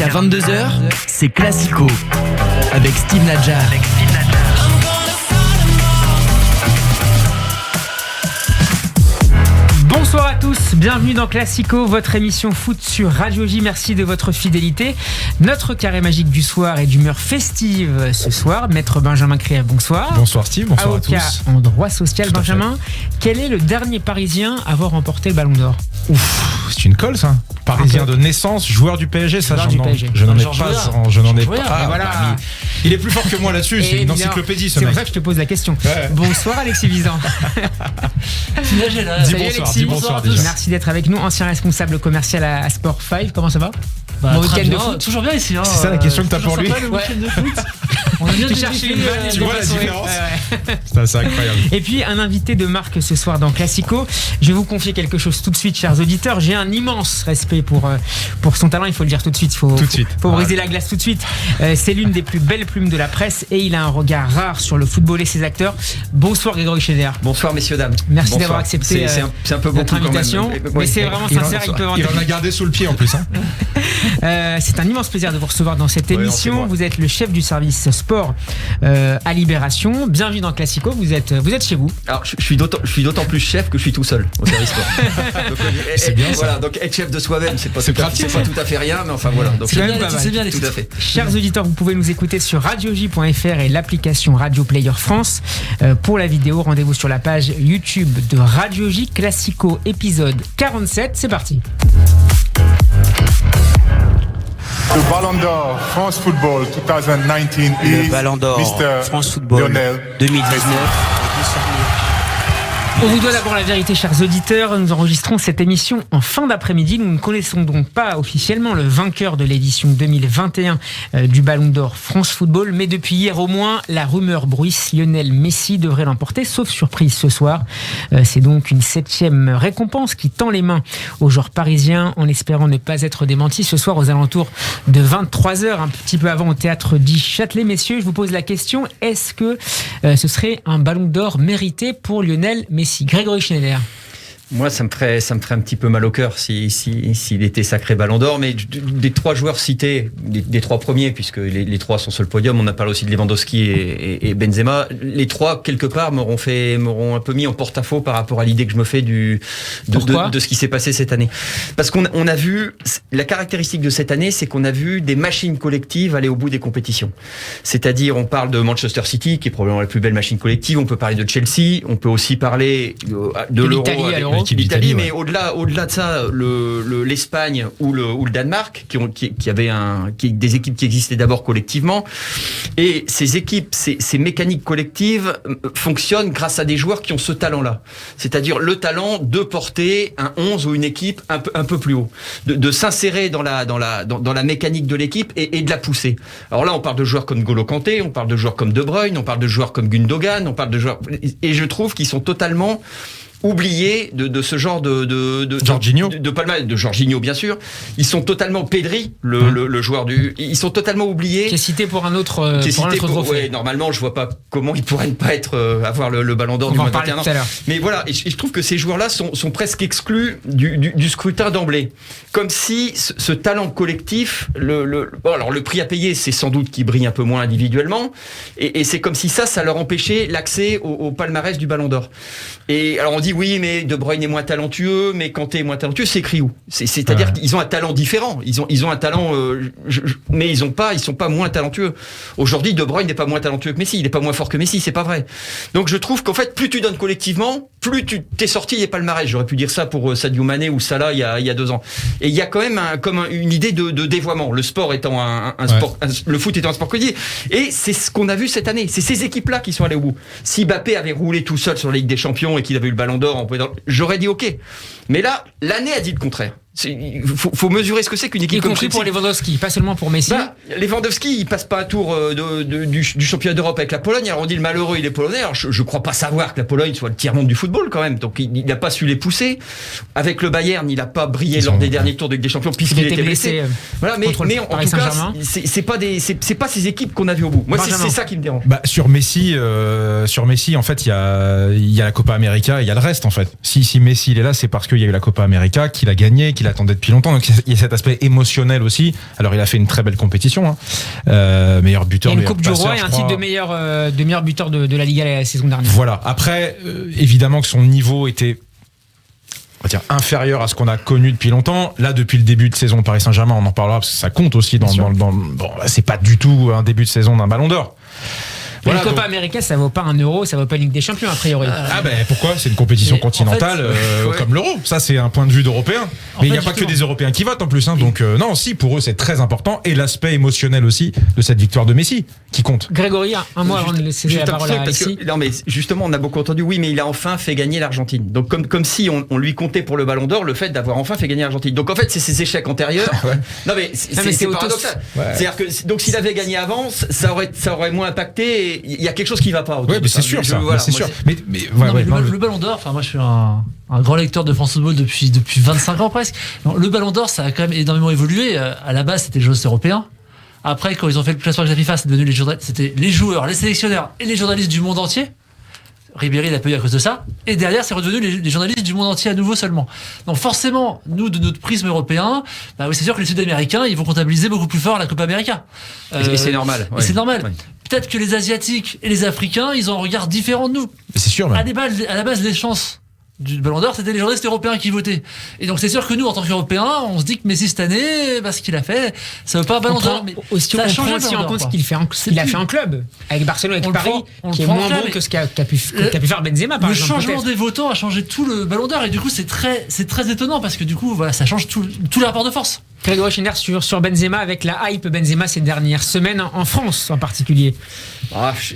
Jusqu'à 22h, c'est Classico avec Steve Nadjar. Bonsoir à tous, bienvenue dans Classico, votre émission foot sur Radio J. Merci de votre fidélité. Notre carré magique du soir est d'humeur festive ce soir. Maître Benjamin Krief, bonsoir. Bonsoir Steve, bonsoir à tous. En droit social, Benjamin, quel est le dernier Parisien à avoir remporté le Ballon d'Or ? Ouf, c'est une colle ça. Parisien de naissance, joueur du PSG, ça je n'en ai pas. Voilà. Il est plus fort que moi là-dessus, c'est une encyclopédie ce mec. C'est pour ça que je te pose la question. Ouais. Bonsoir Alexis Visan. Dis bonsoir déjà. Merci d'être avec nous, ancien responsable commercial à Sport 5. Comment ça va? Bon week-end de foot. Toujours bien ici. Hein, c'est ça la question que t'as pour lui. Le week-end de foot. On a bien cherché une vanne. Tu vois la différence. C'est incroyable. Et puis un invité de marque ce soir dans Classico. Je vais vous confier quelque chose tout de suite, chers auditeurs. J'ai un immense respect pour son talent. Il faut le dire tout de suite. Faut briser la glace tout de suite. C'est l'une des plus belles plumes de la presse et il a un regard rare sur le football et ses acteurs. Bonsoir Grégory Schneider. Bonsoir messieurs dames. Merci d'avoir accepté c'est un peu notre beaucoup invitation. Mais c'est vraiment sincère. Il en a gardé sous le pied en plus. C'est un immense plaisir de vous recevoir dans cette émission. Vous êtes le chef du service sport à Libération. Bienvenue dans Classico. Vous êtes chez vous. Alors je suis d'autant plus chef que je suis tout seul au service sport. Donc, c'est bien voilà, ça. Donc être chef de soi-même, c'est pas tout à fait rien, mais enfin voilà. Donc c'est bien, tout à fait. Chers auditeurs, vous pouvez nous écouter sur radioj.fr et l'application Radio Player France. Pour la vidéo, rendez-vous sur la page YouTube de Radio J Classico épisode 47. C'est parti. Le Ballon d'Or France Football 2019 Le Ballon d'Or France Football 2019. On vous doit d'abord la vérité, chers auditeurs. Nous enregistrons cette émission en fin d'après-midi. Nous ne connaissons donc pas officiellement le vainqueur de l'édition 2021 du Ballon d'Or France Football. Mais depuis hier au moins, la rumeur bruisse. Lionel Messi devrait l'emporter, sauf surprise ce soir. C'est donc une 7e récompense qui tend les mains aux joueurs parisiens en espérant ne pas être démenti ce soir aux alentours de 23h, un petit peu avant au théâtre dit Châtelet. Messieurs, je vous pose la question. Est-ce que ce serait un Ballon d'Or mérité pour Lionel Messi? Grégory Schneider. Moi, ça me ferait un petit peu mal au cœur s'il était sacré Ballon d'Or. Mais des trois joueurs cités, des trois premiers, puisque les trois sont sur le podium, on a parlé aussi de Lewandowski et Benzema. Les trois, quelque part, m'auront un peu mis en porte-à-faux par rapport à l'idée que je me fais de ce qui s'est passé cette année. Parce qu'on a vu, la caractéristique de cette année, c'est qu'on a vu des machines collectives aller au bout des compétitions. C'est-à-dire, on parle de Manchester City, qui est probablement la plus belle machine collective. On peut parler de Chelsea. On peut aussi parler de l'Euro. L'Italie, mais au-delà de ça, l'Espagne ou le Danemark, qui avaient des équipes qui existaient d'abord collectivement, et ces équipes, ces mécaniques collectives fonctionnent grâce à des joueurs qui ont ce talent-là, c'est-à-dire le talent de porter un 11 ou une équipe un peu plus haut, de s'insérer dans la mécanique de l'équipe et de la pousser. Alors là, on parle de joueurs comme N'Golo Kanté, on parle de joueurs comme De Bruyne, on parle de joueurs comme Gundogan, on parle de joueurs, et je trouve qu'ils sont totalement oubliés de ce genre de Jorginho, de Palma, de Jorginho bien sûr. Ils sont totalement Pedri, le joueur ils sont totalement oubliés. Qui est cité pour un autre trophée. Ouais, normalement, je vois pas comment ils pourraient ne pas avoir le Ballon d'Or du moins de 21 ans. Mais voilà, et je trouve que ces joueurs-là sont presque exclus du scrutin d'emblée. Comme si ce talent collectif, alors le prix à payer, c'est sans doute qu'ils brillent un peu moins individuellement, et c'est comme si ça leur empêchait l'accès au palmarès du Ballon d'Or. Et alors on dit oui, mais De Bruyne est moins talentueux, mais Kanté est moins talentueux. C'est écrit où ? C'est-à-dire qu'ils ont un talent différent. Ils ont un talent, mais ils sont pas moins talentueux. Aujourd'hui, De Bruyne n'est pas moins talentueux que Messi. Il n'est pas moins fort que Messi. C'est pas vrai. Donc je trouve qu'en fait, plus tu donnes collectivement, plus tu t'es sorti des palmarès. J'aurais pu dire ça pour Sadio Mané ou Salah il y a 2 ans. Et il y a quand même une idée de dévoiement. Le sport étant un sport, le foot étant un sport collectif. Et c'est ce qu'on a vu cette année. C'est ces équipes-là qui sont allées au bout. Si Mbappé avait roulé tout seul sur la Ligue des Champions et qu'il avait eu le Ballon d'Or, j'aurais dit ok. Mais là, l'année a dit le contraire. Il faut mesurer ce que c'est qu'une équipe comme Chelsea. Pour Lewandowski, pas seulement pour Messi. Lewandowski, il passe pas un tour du championnat d'Europe avec la Pologne. Alors on dit le malheureux, il est polonais. Alors je crois pas savoir que la Pologne soit le tiers-monde du football quand même. Donc il n'a pas su les pousser. Avec le Bayern, il n'a pas brillé lors des derniers tours de Ligue des Champions puisqu'il était blessé. Voilà, mais en tout cas, c'est pas ces équipes qu'on a vu au bout. Moi, c'est ça qui me dérange. Sur Messi, en fait, il y a la Copa América, il y a le reste en fait. Si Messi il est là, c'est parce qu'il y a eu la Copa América, qu'il a gagné, qu'il l'attendait depuis longtemps. Donc il y a cet aspect émotionnel aussi. Alors il a fait une très belle compétition, meilleur buteur. Il y a une Coupe du Roi et un titre de meilleur buteur de la Liga la saison dernière. Voilà. Après, évidemment que son niveau était, on va dire, inférieur à ce qu'on a connu depuis longtemps. Là, depuis le début de saison de Paris Saint-Germain, on en parlera parce que ça compte aussi bon, c'est pas du tout un début de saison d'un Ballon d'Or. Voilà, la Copa América, ça vaut pas un euro, ça vaut pas une Ligue des Champions a priori. Pourquoi ? C'est une compétition continentale comme l'euro. Ça, c'est un point de vue d'Européens. Mais il n'y a pas que des Européens qui votent en plus. Donc non, si, pour eux, c'est très important. Et l'aspect émotionnel aussi de cette victoire de Messi qui compte. Grégory, un mot avant de laisser la parole à Alexis. Non, mais justement, on a beaucoup entendu, oui, mais il a enfin fait gagner l'Argentine. Donc comme si on lui comptait pour le Ballon d'Or le fait d'avoir enfin fait gagner l'Argentine. Donc en fait, c'est ses échecs antérieurs. Non, mais c'est paradoxal. C'est-à-dire que donc s'il avait gagné avant, ça aurait moins impacté. Il y a quelque chose qui va pas. Oui, mais c'est sûr, ça. C'est sûr. Le Ballon d'Or, enfin moi je suis un grand lecteur de France Football depuis 25 ans presque. Non, le Ballon d'Or, ça a quand même énormément évolué. À la base, c'était les joueurs européens. Après, quand ils ont fait le classement avec la FIFA, c'était les joueurs, les sélectionneurs et les journalistes du monde entier. Ribéry l'a pas eu à cause de ça. Et derrière, c'est redevenu les journalistes du monde entier à nouveau seulement. Donc forcément, nous, de notre prisme européen, oui, c'est sûr que les Sud-Américains, ils vont comptabiliser beaucoup plus fort la Copa América. Et c'est normal. C'est normal. Ouais. Peut-être que les Asiatiques et les Africains, ils ont un regard différent de nous. C'est sûr. Même. À la base, les chances du Ballon d'Or, c'était les journalistes européens qui votaient. Et donc c'est sûr que nous, en tant qu'Européens, on se dit que Messi cette année, ce qu'il a fait, ça veut pas un Ballon d'Or. Mais ça a changé aussi en compte ce qu'il a fait en club avec Barcelone, avec Paris, qui est moins bon que ce qu'a pu faire Benzema. Par exemple, changement des votants a changé tout le Ballon d'Or et du coup c'est très étonnant parce que du coup ça change tout le rapport de force. Grégory Schinner sur Benzema avec la hype Benzema ces dernières semaines en France en particulier.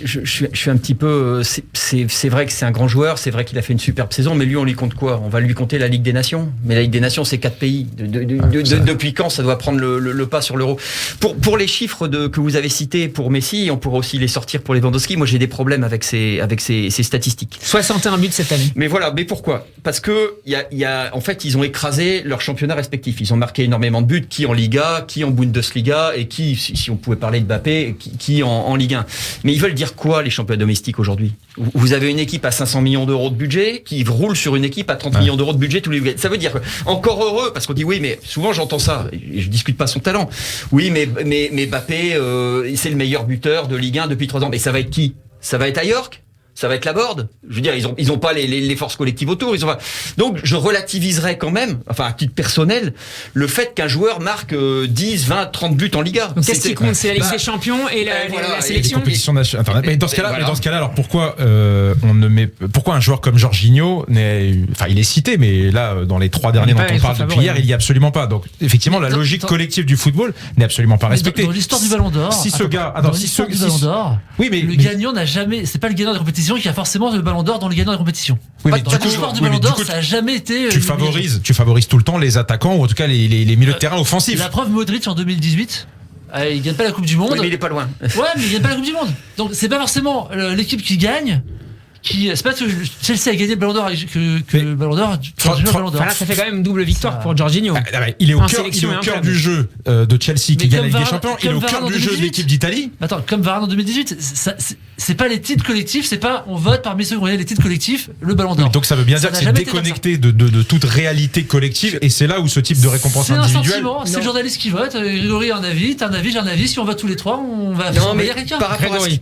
Je suis un petit peu. C'est vrai que c'est un grand joueur, c'est vrai qu'il a fait une superbe saison, mais lui on lui compte quoi ? On va lui compter la Ligue des Nations. Mais la Ligue des Nations c'est 4 pays. Depuis quand ça doit prendre le pas sur l'Euro ? Pour les chiffres que vous avez cités pour Messi, on pourrait aussi les sortir pour Lewandowski. Moi j'ai des problèmes avec ces statistiques. 61 buts cette année. Mais voilà, mais pourquoi ? Parce que en fait ils ont écrasé leurs championnats respectifs. Ils ont marqué énormément de buts, qui en Liga, qui en Bundesliga et qui, si on pouvait parler de Mbappé, qui en Ligue 1. Mais ils veulent dire quoi les championnats domestiques aujourd'hui ? Vous avez une équipe à 500 millions d'euros de budget qui roule sur une équipe à 30 millions d'euros de budget tous les week-ends. Ça veut dire que, encore heureux, parce qu'on dit oui, mais souvent j'entends ça, et je discute pas son talent. Oui, mais Mbappé, c'est le meilleur buteur de Ligue 1 depuis 3 ans. Mais ça va être qui ? Ça va être à York ? Ça va être la board. Je veux dire, ils ont pas les forces collectives autour. Donc, je relativiserais quand même, enfin, à titre personnel, le fait qu'un joueur marque 10, 20, 30 buts en Liga. Donc, qu'est-ce qui compte ? C'est la Ligue des Champions et la sélection. Les compétitions nationales. Mais dans ce cas-là, alors pourquoi pourquoi un joueur comme Jorginho il est cité, mais là, dans les 3 derniers dont on parle depuis hier, il y a absolument pas. Donc, effectivement, la logique collective du football n'est absolument pas respectée. Dans l'histoire du Ballon d'Or. Oui, mais le gagnant n'a jamais, c'est pas le gagnant de compétition qui a forcément le Ballon d'Or dans le gagnant de compétition. Oui, dans l'histoire du Ballon d'Or, ça a jamais été. Tu favorises tout le temps les attaquants ou en tout cas les milieux de terrain offensifs. La preuve, Modric en 2018. Il gagne pas la Coupe du Monde. Oui, mais il est pas loin. Ouais, mais il gagne pas la Coupe du Monde. Donc c'est pas forcément l'équipe qui gagne. C'est pas que Chelsea a gagné le Ballon d'Or que le Ballon d'Or. Là, ça fait quand même une double victoire pour Jorginho. Il est au cœur du jeu de Chelsea qui gagne la Ligue des Champions. Il est au cœur du jeu de l'équipe d'Italie. Attends, comme Varane en 2018, c'est pas les titres collectifs, c'est pas on vote parmi ceux qui ont gagné les titres collectifs, le Ballon d'Or. Donc ça veut bien dire que c'est déconnecté de toute réalité collective et c'est là où ce type de récompense individuelle. C'est le journaliste qui vote. Grégory a un avis, t'as un avis, j'ai un avis. Si on vote tous les trois, on va. Non, mais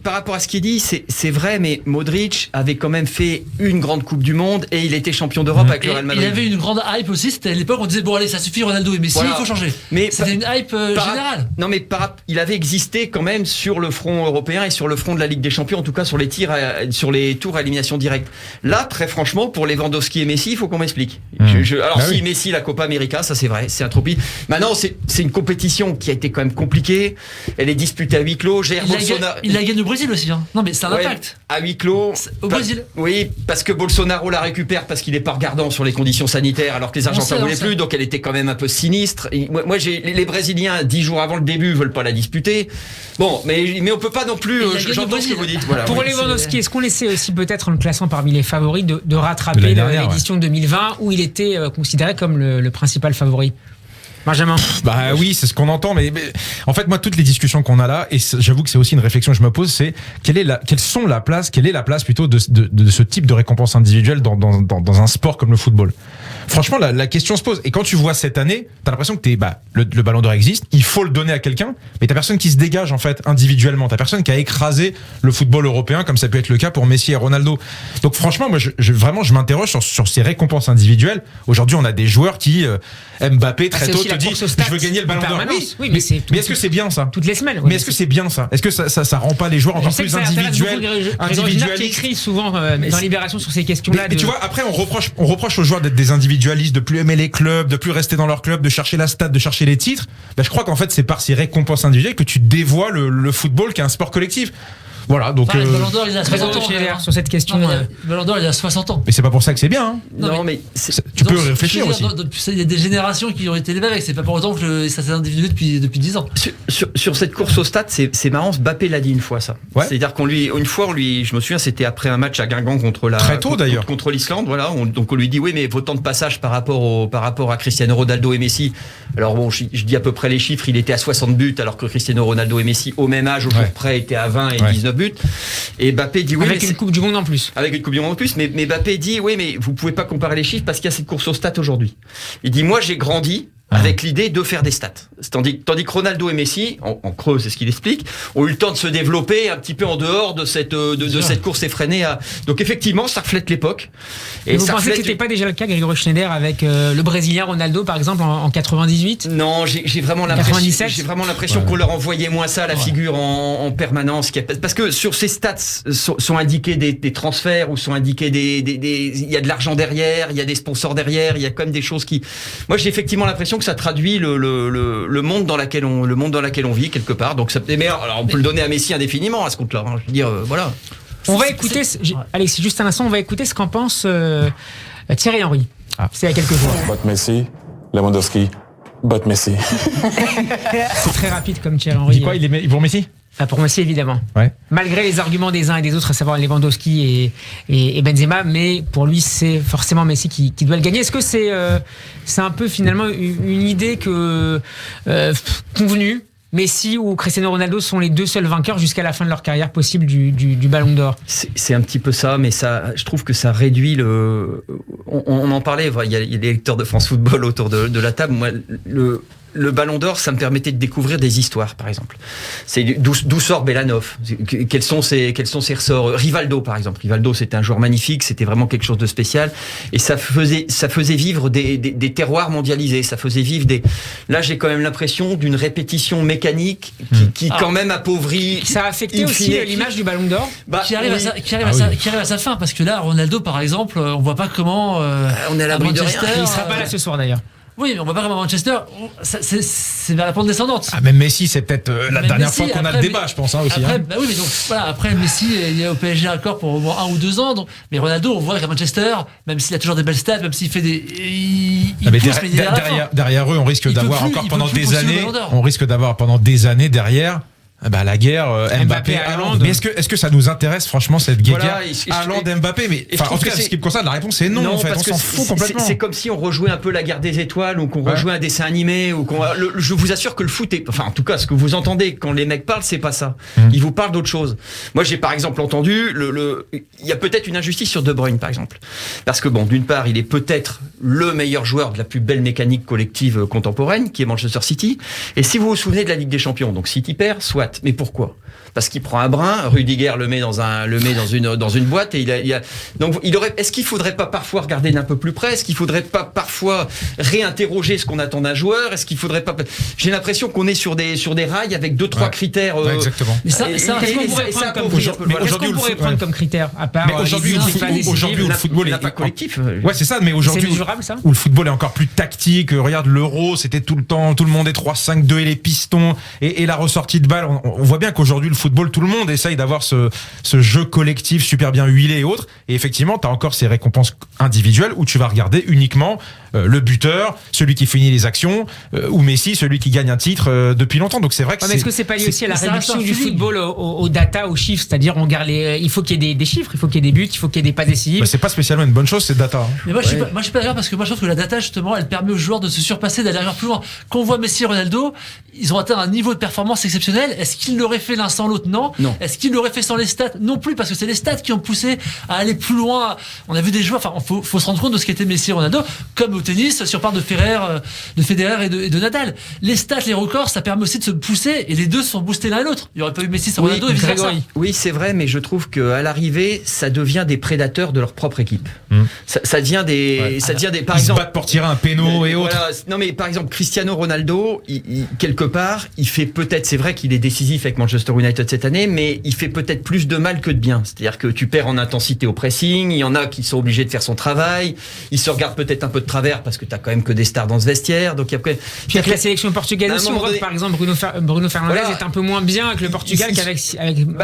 par rapport à ce qu'il dit, c'est vrai, mais Modric avait quand même fait une grande Coupe du Monde et il était champion d'Europe avec le Real Madrid. Il y avait une grande hype aussi, c'était à l'époque on disait bon allez ça suffit Ronaldo et Messi, il faut changer. Mais c'était une hype générale. Non mais il avait existé quand même sur le front européen et sur le front de la Ligue des Champions, en tout cas sur les tours à élimination directe. Là très franchement pour Lewandowski et Messi, il faut qu'on m'explique. Messi la Copa América, ça c'est vrai, c'est un trophy. Maintenant c'est une compétition qui a été quand même compliquée, elle est disputée à huis clos. Il a gagné au Brésil aussi hein. Non mais c'est un impact. À huis clos au Brésil. Oui, parce que Bolsonaro la récupère parce qu'il est pas regardant sur les conditions sanitaires alors que les Argentins ne voulaient plus, donc elle était quand même un peu sinistre. Et moi les Brésiliens 10 jours avant le début veulent pas la disputer. Bon, mais on peut pas non plus. J'entends ce que vous dites. Voilà, pour Lewandowski, est-ce qu'on essaie aussi peut-être en le classant parmi les favoris de rattraper l'édition 2020 où il était considéré comme le principal favori? Benjamin. Bah oui, c'est ce qu'on entend, mais en fait, moi, toutes les discussions qu'on a là, et j'avoue que c'est aussi une réflexion que je me pose, c'est quelle est la place plutôt de ce type de récompense individuelle dans un sport comme le football. Franchement, la question se pose. Et quand tu vois cette année, t'as l'impression que le Ballon d'Or existe, il faut le donner à quelqu'un, mais t'as personne qui se dégage en fait individuellement. T'as personne qui a écrasé le football européen comme ça peut être le cas pour Messi et Ronaldo. Donc franchement, moi, je m'interroge sur ces récompenses individuelles. Aujourd'hui, on a des joueurs qui Mbappé très tôt te dit je veux gagner le Ballon d'Or. Oui, mais est-ce que c'est bien ça? Toutes les semaines. Mais est-ce que c'est bien ça? Est-ce que ça rend pas les joueurs encore plus individuels? Qui écrit souvent dans Libération sur ces questions-là. Mais tu vois, après on reproche aux joueurs d'être des individualistes, de plus aimer les clubs, de plus rester dans leur club, de chercher la stat, de chercher les titres. Je crois qu'en fait c'est par ces récompenses individuelles que tu dévoies le football qui est un sport collectif. Voilà, donc. Le Ballon d'Or, il a 60 ans. Sur cette question. Le Ballon d'Or, il a 60 ans. Mais c'est pas pour ça que c'est bien. Hein. Non, mais tu peux réfléchir aussi. Il y a des générations qui ont été élevées avec. C'est pas pour autant que ça s'est individué depuis 10 ans. Sur cette course au stade, c'est marrant. Mbappé l'a dit une fois, ça. Ouais. C'est-à-dire une fois, je me souviens, c'était après un match à Guingamp contre l'Islande. Voilà. Donc on lui dit oui, mais vos temps de passage par rapport à Cristiano Ronaldo et Messi. Alors bon, je dis à peu près les chiffres. Il était à 60 buts, alors que Cristiano Ronaldo et Messi, au même âge, au jour près, étaient à 20 et 19 buts. Et Mbappé dit oui, avec une Coupe du Monde en plus. Avec une Coupe du Monde en plus, mais Mbappé dit oui, mais vous pouvez pas comparer les chiffres parce qu'il y a cette course aux stats aujourd'hui. Il dit moi j'ai grandi avec l'idée de faire des stats. Tandis que Ronaldo et Messi, en creux, c'est ce qu'il explique, ont eu le temps de se développer un petit peu en dehors de cette course effrénée. Donc effectivement, ça reflète l'époque. Et vous pensez que c'était pas déjà le cas, Grégory Schneider, avec le Brésilien Ronaldo, par exemple, en 98? Non, j'ai vraiment l'impression qu'on leur envoyait moins ça à la figure en permanence. Parce que sur ces stats sont indiqués des transferts ou sont indiqués il y a de l'argent derrière, il y a des sponsors derrière, il y a quand même des choses qui. Moi, j'ai effectivement l'impression que ça traduit le monde dans lequel on vit quelque part. Donc ça, mais alors on peut le donner à Messi indéfiniment à ce compte-là. Hein. Je veux dire, voilà. On va écouter. Alexis, juste un instant, on va écouter ce qu'en pense Thierry Henry. C'est il y a quelques jours. But Messi, Lewandowski, but Messi. C'est très rapide comme Thierry Henry. Il dit quoi? Il est pour Messi? Pour Messi, évidemment. Ouais. Malgré les arguments des uns et des autres, à savoir Lewandowski et Benzema, mais pour lui, c'est forcément Messi qui doit le gagner. Est-ce que c'est un peu finalement une idée convenue? Messi ou Cristiano Ronaldo sont les deux seuls vainqueurs jusqu'à la fin de leur carrière possible du Ballon d'Or. C'est un petit peu ça, mais je trouve que ça réduit on en parlait, il y a les lecteurs de France Football autour de la table. Moi, le Ballon d'Or, ça me permettait de découvrir des histoires, par exemple. C'est d'où sort Belanov, quels sont ses ressorts. Rivaldo, par exemple. Rivaldo, c'était un joueur magnifique, c'était vraiment quelque chose de spécial, et ça faisait vivre des terroirs mondialisés. Ça faisait vivre Là, j'ai quand même l'impression d'une répétition mécanique qui quand même appauvrit. Ça a affecté aussi l'image du Ballon d'Or, qui arrive à sa fin, parce que là, Ronaldo, par exemple, on voit pas comment. On est à l'abri de rien. Il sera pas là ce soir d'ailleurs. Oui, mais on va pas comme à Manchester. C'est vers la pente descendante. Même Messi, c'est peut-être la dernière fois qu'on a le débat, je pense aussi. Après, oui, mais donc voilà. Après, Messi, il est au PSG encore pour au moins 1 ou 2 ans. Donc, mais Ronaldo, on voit qu'à Manchester, même s'il a toujours des belles stats, même s'il fait derrière eux, on risque d'avoir encore pendant des années. On risque d'avoir pendant des années derrière. La guerre Mbappé Haaland. Mais est-ce que ça nous intéresse franchement cette guerre Haaland Mbappé? Mais en tout cas, ce qui me concerne, la réponse c'est non. En fait, on s'en fout complètement. C'est comme si on rejouait un peu la guerre des étoiles ou qu'on rejouait un dessin animé ou je vous assure que le foot est, enfin en tout cas ce que vous entendez quand les mecs parlent, c'est pas ça. Ils vous parlent d'autre chose. Moi j'ai par exemple entendu il y a peut-être une injustice sur De Bruyne par exemple, parce que bon, d'une part il est peut-être le meilleur joueur de la plus belle mécanique collective contemporaine qui est Manchester City, et si vous vous souvenez de la Ligue des Champions, donc City perd, soit. Mais pourquoi? Parce qu'il prend un brin, Rudiger le met dans une boîte et donc est-ce qu'il faudrait pas parfois regarder d'un peu plus près? Est-ce qu'il faudrait pas parfois réinterroger ce qu'on attend d'un joueur? Est-ce qu'il faudrait pas? J'ai l'impression qu'on est sur des rails avec 2-3 critères. Exactement. Mais qu'est-ce qu'on pourrait prendre comme critère à part aujourd'hui où le football est pas collectif? Ouais, c'est ça. Mais aujourd'hui, c'est mesurable, ça? Où le football est encore plus tactique. Regarde l'Euro, c'était tout le temps, tout le monde est 3-5-2 et les pistons et la ressortie de balle. On voit bien qu'aujourd'hui le football, tout le monde essaye d'avoir ce jeu collectif super bien huilé et autres. Et effectivement, tu as encore ces récompenses individuelles où tu vas regarder uniquement le buteur, celui qui finit les actions, ou Messi, celui qui gagne un titre depuis longtemps. Donc c'est vrai que est-ce que c'est pas lié aussi à la réduction du football aux data, aux chiffres? C'est-à-dire on regarde il faut qu'il y ait des chiffres, il faut qu'il y ait des buts, il faut qu'il y ait des passes décisives. C'est pas spécialement une bonne chose, cette data. Mais moi je suis pas d'accord, parce que moi je trouve que la data justement elle permet aux joueurs de se surpasser, d'aller plus loin. Quand on voit Messi et Ronaldo, ils ont atteint un niveau de performance exceptionnel. Est-ce qu'ils l'auraient fait l'un sans l'autre? Non. Est-ce qu'ils l'auraient fait sans les stats? Non plus, parce que c'est les stats qui ont poussé à aller plus loin. On a vu des joueurs, faut se rendre compte de ce qu'était Messi et Ronaldo, comme au tennis, si on parle de Federer et de Nadal. Les stats, les records, ça permet aussi de se pousser et les deux sont boostés l'un et l'autre. Il n'y aurait pas eu Messi sans Ronaldo et vice versa. Oui, c'est vrai, mais je trouve qu'à l'arrivée, ça devient des prédateurs de leur propre équipe. Ça devient des, par ils exemple, se battent pour tirer un péno et autres. Voilà, non mais par exemple, Cristiano Ronaldo, quelque part, il fait peut-être, c'est vrai qu'il est décisif avec Manchester United cette année, mais il fait peut-être plus de mal que de bien. C'est-à-dire que tu perds en intensité au pressing, il y en a qui sont obligés de faire son travail, ils se regardent peut-être un peu de travers parce que t'as quand même que des stars dans ce vestiaire. Donc puis avec la sélection portugaise aussi, on voit que par exemple Bruno Fernandes est un peu moins bien avec le Portugal qu'avec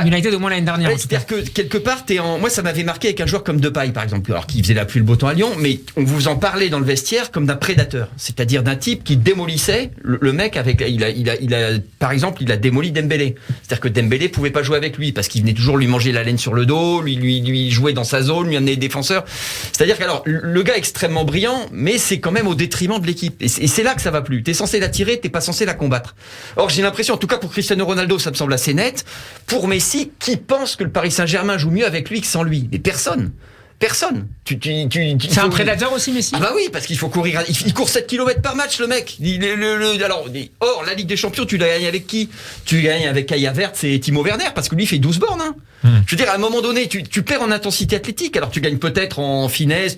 United au moins l'année dernière. C'est-à-dire que quelque part, moi ça m'avait marqué avec un joueur comme Depay par exemple, alors qui faisait la pluie le beau temps à Lyon, mais on vous en parlait dans le vestiaire comme d'un prédateur, c'est-à-dire d'un type qui démolissait le mec avec, par exemple, il a démoli Dembélé. C'est-à-dire que Dembélé pouvait pas jouer avec lui parce qu'il venait toujours lui manger la laine sur le dos, lui jouer dans sa zone, lui amener des défenseurs. C'est-à-dire qu'alors le gars est extrêmement brillant, mais c'est quand même au détriment de l'équipe. Et c'est là que ça va plus. T'es censé la tirer, t'es pas censé la combattre. Or j'ai l'impression, en tout cas pour Cristiano Ronaldo, ça me semble assez net. Pour Messi, qui pense que le Paris Saint-Germain joue mieux avec lui que sans lui? Mais personne. C'est un prédateur aussi, Messi. Ah bah oui, parce qu'il faut courir. Il court 7 km par match, le mec. Or, la Ligue des Champions, tu l'as gagné avec qui? Tu gagnes avec Kai Havertz et Timo Werner, parce que lui, il fait 12 bornes. Je veux dire, à un moment donné, tu perds en intensité athlétique. Alors, tu gagnes peut-être en finesse,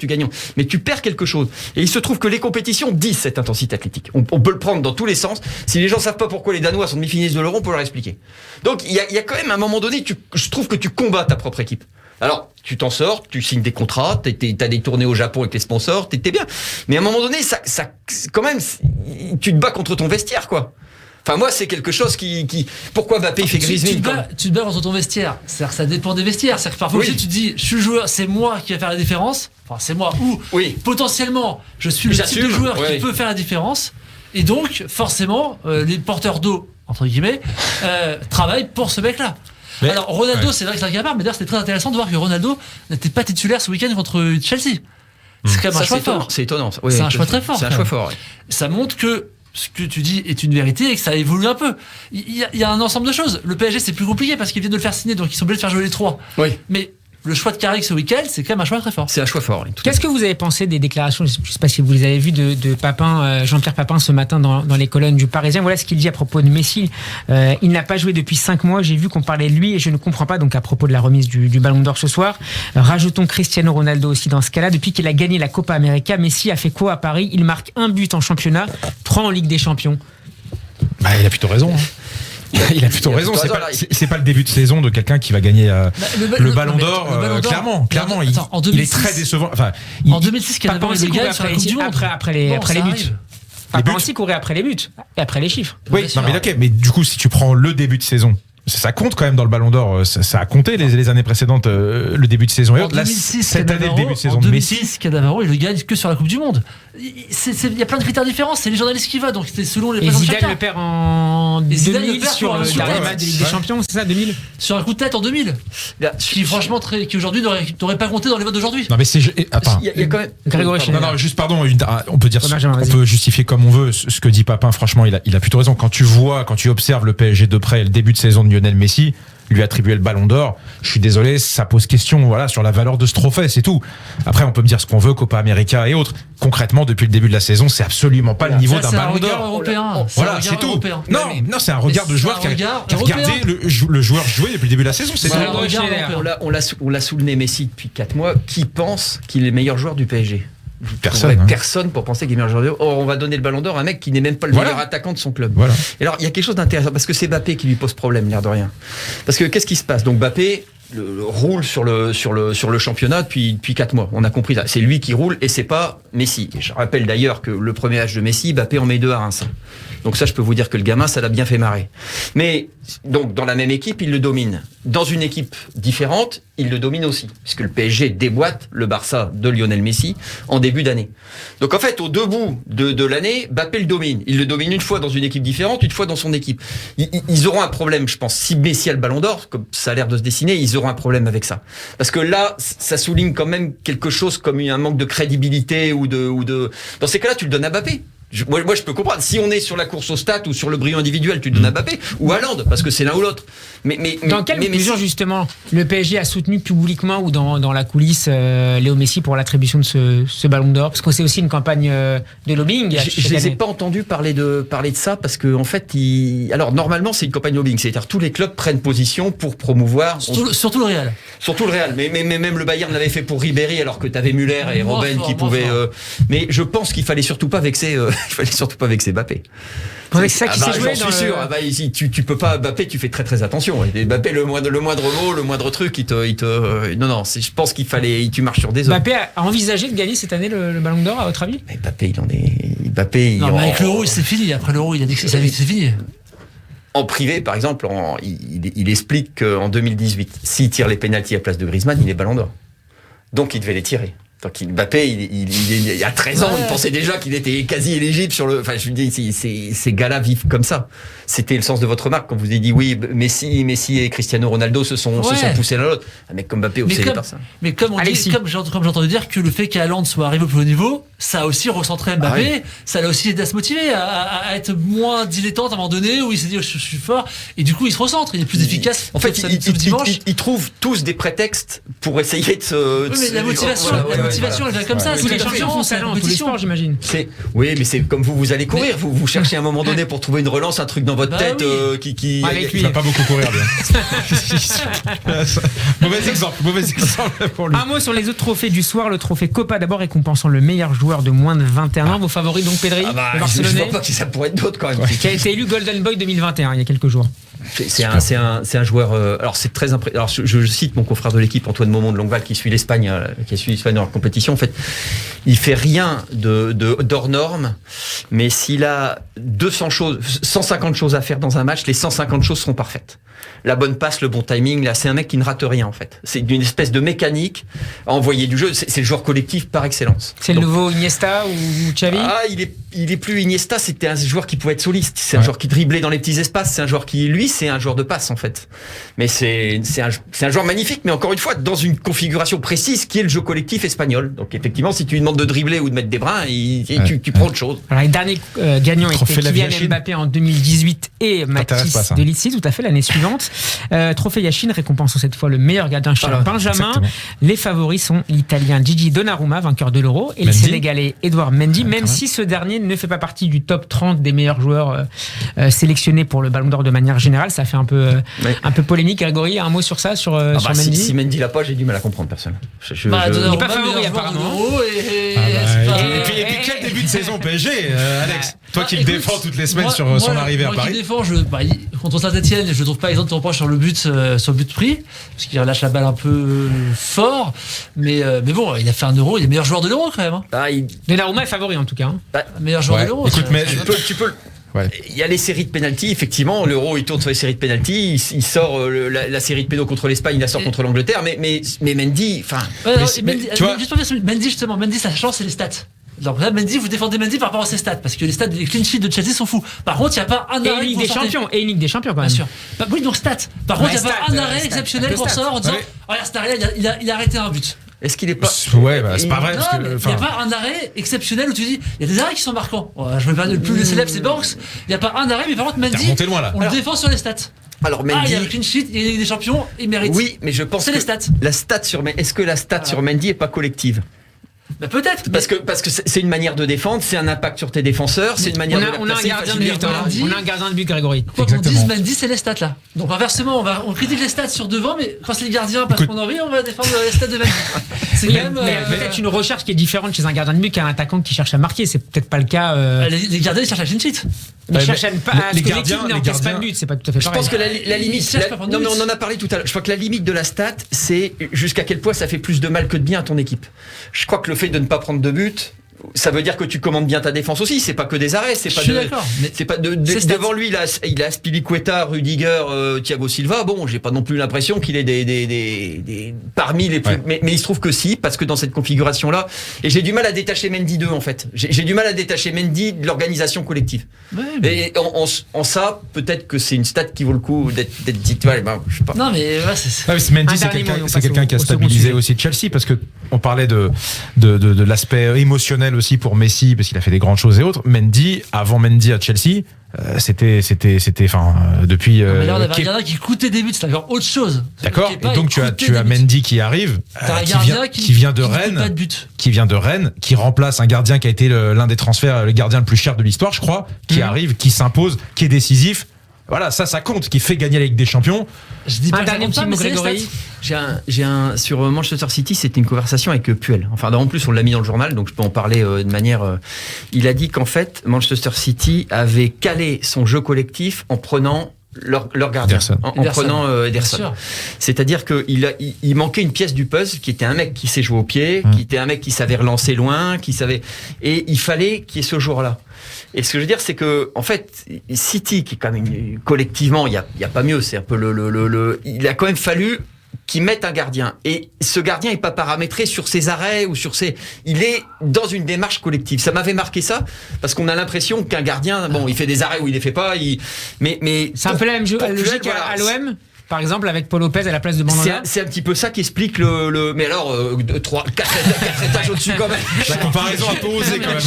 mais tu perds quelque chose. Et il se trouve que les compétitions disent cette intensité athlétique. On peut le prendre dans tous les sens. Si les gens savent pas pourquoi les Danois sont demi-finalistes de l'Euro, on peut leur expliquer. Donc, il y a quand même un moment donné, je trouve que tu combats ta propre équipe. Alors, tu t'en sors, tu signes des contrats, t'as des tournées au Japon avec les sponsors, t'es bien. Mais à un moment donné, ça, quand même, tu te bats contre ton vestiaire, quoi. Enfin, moi, c'est quelque chose pourquoi Mbappé fait Griezmann? Tu te bats contre ton vestiaire. C'est-à-dire que ça dépend des vestiaires. C'est-à-dire que parfois aussi, tu te dis, je suis le joueur, c'est moi qui va faire la différence. Enfin, c'est moi. Ou, potentiellement, je suis le type de joueur qui peut faire la différence. Et donc, forcément, les porteurs d'eau, entre guillemets, travaillent pour ce mec-là. Mais alors Ronaldo, c'est vrai que c'est un cas à part, mais d'ailleurs c'était très intéressant de voir que Ronaldo n'était pas titulaire ce week-end contre Chelsea. C'est quand même un choix fort. C'est étonnant. Oui, c'est un choix très fort. C'est un choix fort. Ça montre que ce que tu dis est une vérité et que ça évolue un peu. Il y a un ensemble de choses. Le PSG c'est plus compliqué parce qu'ils viennent de le faire signer, donc ils sont obligés de faire jouer les trois. Oui. Mais le choix de Carrick ce week-end, c'est quand même un choix très fort. C'est un choix fort. Qu'est-ce que vous avez pensé des déclarations, je ne sais pas si vous les avez vues, de Papin, Jean-Pierre Papin ce matin dans les colonnes du Parisien? Voilà ce qu'il dit à propos de Messi. Il n'a pas joué depuis 5 mois. J'ai vu qu'on parlait de lui et je ne comprends pas. Donc à propos de la remise du Ballon d'Or ce soir. Rajoutons Cristiano Ronaldo aussi dans ce cas-là. Depuis qu'il a gagné la Copa América, Messi a fait quoi à Paris? Il marque 1 but en championnat, 3 en Ligue des Champions. Il a plutôt raison. Il a plutôt raison. C'est pas le début de saison de quelqu'un qui va gagner le Ballon d'Or. Clairement, il est très décevant. Enfin, en 2006, il y a Papin aussi courait après les buts. Papin aussi courait après les buts et après les chiffres. Oui, non mais ok. Mais du coup, si tu prends le début de saison, ça compte quand même dans le Ballon d'Or. Ça a compté les années précédentes, le début de saison. Et là, cette année, le début de saison de Messi, Cannavaro, il le gagne que sur la Coupe du Monde. Il y a plein de critères différents. C'est les journalistes qui votent, donc c'est selon les présences de chacun. Zidane le perd en 2000 sur le dernier match de Ligue des Champions, c'est ça, 2000 sur un coup de tête en 2000. Qui franchement, qui aujourd'hui n'aurait pas compté dans les votes d'aujourd'hui. Non mais c'est. Il y a quand même. Non, juste pardon. On peut dire, on peut justifier comme on veut ce que dit Papin. Franchement, il a plutôt raison. Quand tu observes le PSG de près, le début de saison de Lionel Messi, lui attribuer le Ballon d'Or, je suis désolé, ça pose question sur la valeur de ce trophée, c'est tout. Après, on peut me dire ce qu'on veut, Copa América et autres. Concrètement, depuis le début de la saison, c'est absolument pas le niveau d'un Ballon d'Or. Européen. Voilà, c'est tout. Non, c'est un regard de joueur qui a regardé le joueur jouer depuis le début de la saison. C'est ça. On l'a soulevé Messi depuis 4 mois. Qui pense qu'il est le meilleur joueur du PSG? Personne pour penser qu'il est meilleur joueur. Or, on va donner le Ballon d'Or à un mec qui n'est même pas le meilleur attaquant de son club. Voilà. Et alors, il y a quelque chose d'intéressant parce que c'est Mbappé qui lui pose problème, l'air de rien. Parce que qu'est-ce qui se passe? Donc, Mbappé roule sur le championnat depuis 4 mois. On a compris ça. C'est lui qui roule et c'est pas Messi. Et je rappelle d'ailleurs que le premier match de Messi, Mbappé en met 2 à Reims. Donc ça, je peux vous dire que le gamin, ça l'a bien fait marrer. Mais donc dans la même équipe, il le domine. Dans une équipe différente, il le domine aussi, puisque le PSG déboîte le Barça de Lionel Messi en début d'année. Donc en fait, au deux bouts de l'année, Mbappé le domine. Il le domine une fois dans une équipe différente, une fois dans son équipe. Ils auront un problème, je pense. Si Messi a le Ballon d'Or, comme ça a l'air de se dessiner, ils auront un problème avec ça. Parce que là, ça souligne quand même quelque chose comme un manque de crédibilité ou de. Dans ces cas-là, tu le donnes à Mbappé. Moi, je peux comprendre. Si on est sur la course au stats ou sur le brillant individuel, tu donnes à Mbappé ou à Haaland, parce que c'est l'un ou l'autre. Dans quelle mesure, justement, le PSG a soutenu publiquement ou dans la coulisse Léo Messi pour l'attribution de ce ballon d'or? Parce que c'est aussi une campagne de lobbying. Je les ai pas entendus parler de ça, parce que en fait, alors normalement, c'est une campagne de lobbying. C'est-à-dire tous les clubs prennent position pour promouvoir. Surtout le Real. Surtout le Real. Mais même le Bayern l'avait fait pour Ribéry, alors que t'avais Müller et Robben qui pouvaient. Mais je pense qu'il fallait surtout pas vexer. Il fallait surtout pas vexer Mbappé. C'est ça qui s'est joué. J'en suis sûr. Tu peux pas. Mbappé, tu fais très très attention. Et Mbappé, le moindre mot, le moindre truc, non. Je pense qu'il fallait. Tu marches sur des œufs. Mbappé a envisagé de gagner cette année le Ballon d'Or, à votre avis? Mais Mbappé, mais avec l'Euro, c'est fini. Après l'Euro, il a dit que c'est fini. En privé, par exemple, il explique qu'en 2018, s'il tire les pénaltys à place de Griezmann, il est Ballon d'Or. Donc il devait les tirer. Donc Mbappé, il y a 13 ans, il pensait déjà qu'il était quasi éligible sur le. Enfin, je vous dis, ces gars-là vivent comme ça. C'était le sens de votre remarque quand vous avez dit oui, Messi et Cristiano Ronaldo se sont poussés l'un l'autre. Un mec comme Mbappé obsédé par ça. Mais comme j'entendais dire que le fait qu'Haaland soit arrivé au plus haut niveau, ça a aussi recentré Mbappé, ça l'a aussi aidé à se motiver, à être moins dilettante à un moment donné où il s'est dit je suis fort, et du coup il se recentre, il est plus efficace. En fait, ils trouvent tous des prétextes pour essayer de se. Oui, mais la motivation, elle vient comme ça. Tous les champions font ça dans tous les sports, j'imagine. Oui, mais c'est comme vous allez courir. Vous cherchez à un moment donné pour trouver une relance, un truc dans votre tête qui. Il va pas beaucoup courir bien. Mauvais exemple pour lui. Un mot sur les autres trophées du soir. Le trophée Copa d'abord, récompensant le meilleur joueur de moins de 21 ans. Vos favoris donc Pedri, le Barcelonais. Je vois pas qui ça pourrait être d'autre quand même. Qui a été élu Golden Boy 2021 il y a quelques jours. C'est un joueur. Alors c'est très impressionnant. Alors je cite mon confrère de l'équipe Antoine Maumont de Longueval qui suit l'Espagne dans la compétition. En fait, il fait rien d'hors norme, mais s'il a 150 choses à faire dans un match, les 150 choses seront parfaites. La bonne passe, le bon timing, là, c'est un mec qui ne rate rien en fait. C'est une espèce de mécanique à envoyer du jeu. C'est le joueur collectif par excellence. C'est le nouveau Iniesta ou Xavi? Il est plus Iniesta. C'était un joueur qui pouvait être soliste. C'est un joueur qui driblait dans les petits espaces. C'est un joueur qui, lui, c'est un joueur de passe en fait. Mais c'est un joueur magnifique. Mais encore une fois, dans une configuration précise qui est le jeu collectif espagnol. Donc effectivement, si tu lui demandes de dribbler ou de mettre des brins, tu prends autre chose. Alors les derniers gagnants étaient Kylian Mbappé en 2018 et Mathis de Lici, tout à fait l'année suivante. Trophée Yachine récompensant cette fois le meilleur gardien chez Benjamin. Exactement. Les favoris sont l'Italien Gigi Donnarumma, vainqueur de l'Euro, et le Sénégalais Edouard Mendy, même si ce dernier ne fait pas partie du top 30 des meilleurs joueurs sélectionnés pour le Ballon d'Or de manière générale. Ça fait un peu polémique. Grégory, un mot sur ça, sur Mendy? Si Mendy l'a pas, j'ai du mal à comprendre, personne. Il n'est pas favori apparemment. Et puis quel début de saison PSG, Alex? Toi qui le défends toutes les semaines sur son arrivée à Paris. Moi qui défends, contre Saint-Etienne, je ne trouve pas exemple de reproche sur le but pris, parce qu'il relâche la balle un peu fort, mais bon, il a fait un Euro, il est meilleur joueur de l'Euro quand même. Donnarumma est favori en tout cas. Meilleur joueur de l'Euro. Écoute, mais tu peux. Ouais. Il y a les séries de pénalty, effectivement. L'Euro, il tourne sur les séries de pénalty. Il sort la série de pénaux contre l'Espagne, il la sort contre l'Angleterre. Mais Mendy, enfin. Mendy, sa chance, c'est les stats. Donc là, Mendy, vous défendez Mendy par rapport à ses stats, parce que les stats des clean sheets de Chelsea sont fous. Par contre, il n'y a pas un arrêt. Et une Ligue des Champions quand même. Bien sûr. Oui, donc stats. Par contre, il n'y a pas un arrêt exceptionnel pour ça en disant regarde, cet arrêt-là, il a arrêté un but. Est-ce qu'il est pas. Ouais, c'est pas vrai. Il n'y a pas un arrêt exceptionnel où tu dis il y a des arrêts qui sont marquants. Je me parle le plus célèbre, c'est Banks. Il n'y a pas un arrêt, mais par contre, Mendy, on le défend sur les stats. Alors Mendy, il y a le clean sheet, il y a des champions, il mérite. Oui, mais je pense c'est que les stats. Est-ce que la stat sur Mendy est pas collective? Bah peut-être. Parce que c'est une manière de défendre, c'est un impact sur tes défenseurs, c'est une manière de on a un gardien de but. On a un gardien de but, Grégory. Quoi qu'on dise, Mendy, c'est les stats là. Donc inversement, on critique les stats sur devant, mais quand c'est les gardiens parce qu'on a envie, on va défendre les stats de Mendy. C'est quand même. Peut-être une recherche qui est différente chez un gardien de but qu'un attaquant qui cherche à marquer. C'est peut-être pas le cas. Les gardiens, ils cherchent la clean sheet. Ils cherchent à ce que l'équipe n'encaisse pas de but. C'est pas tout à fait pareil. Je pense que la limite. Non, mais on en a parlé tout à l'heure. Je crois que la limite de la stat, c'est jusqu'à quel point ça fait plus de mal que de bien à ton équipe. Je crois que le fait de ne pas prendre de but, ça veut dire que tu commandes bien ta défense aussi. C'est pas que des arrêts. C'est pas devant lui, il a Spilicueta, Rudiger, Thiago Silva. Bon, j'ai pas non plus l'impression qu'il est des parmi les plus. Mais il se trouve que si, parce que dans cette configuration-là, et j'ai du mal à détacher Mendy d'eux en fait. J'ai du mal à détacher Mendy de l'organisation collective. Et en ça, peut-être que c'est une stat qui vaut le coup d'être dite. Je sais pas. Non, mais Mendy, c'est quelqu'un qui a stabilisé aussi Chelsea, parce que on parlait de l'aspect émotionnel aussi aussi pour Messi parce qu'il a fait des grandes choses et autres. Avant Mendy à Chelsea, c'était depuis. Mais là, on avait un gardien qui coûtait des buts, c'est encore autre chose. D'accord. Et donc tu as Mendy qui arrive, qui vient de Rennes, qui remplace un gardien qui a été l'un des transferts, le gardien le plus cher de l'histoire, je crois, qui arrive, qui s'impose, qui est décisif. Voilà, ça compte, qui fait gagner la Ligue des Champions. Je dis pas un dernier petit mot, Grégory. J'ai un sur Manchester City, c'était une conversation avec Puel. Enfin, en plus, on l'a mis dans le journal, donc je peux en parler de manière. Il a dit qu'en fait, Manchester City avait calé son jeu collectif en prenant leur gardien, en prenant Ederson. C'est-à-dire qu'il manquait une pièce du puzzle qui était un mec qui sait jouer au pied, qui était un mec qui savait relancer loin, et il fallait qu'il y ait ce joueur-là. Et ce que je veux dire, c'est que, en fait, City, qui est quand même collectivement, il y a pas mieux, c'est un peu il a quand même fallu qu'ils mettent un gardien. Et ce gardien n'est pas paramétré sur ses arrêts ou il est dans une démarche collective. Ça m'avait marqué ça, parce qu'on a l'impression qu'un gardien, il fait des arrêts ou il les fait pas, mais c'est un peu la même logique à l'OM. Par exemple, avec Paul Lopez à la place de Mandanda. C'est un petit peu ça qui explique mais alors, 4 étages au-dessus quand même. La comparaison un peu osée quand même.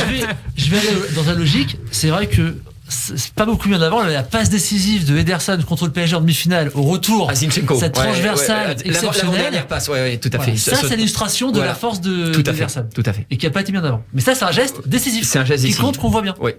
Je vais aller dans la logique. C'est vrai que c'est pas beaucoup mieux d'avant. La passe décisive de Ederson contre le PSG en demi-finale, au retour, cette transversale exceptionnelle. La dernière passe, tout à fait. Ça, c'est l'illustration de la force de Ederson. Tout à fait. Et qui a pas été bien d'avant. Mais ça, c'est un geste décisif. C'est un geste décisif. Qui compte, qu'on voit bien. Oui.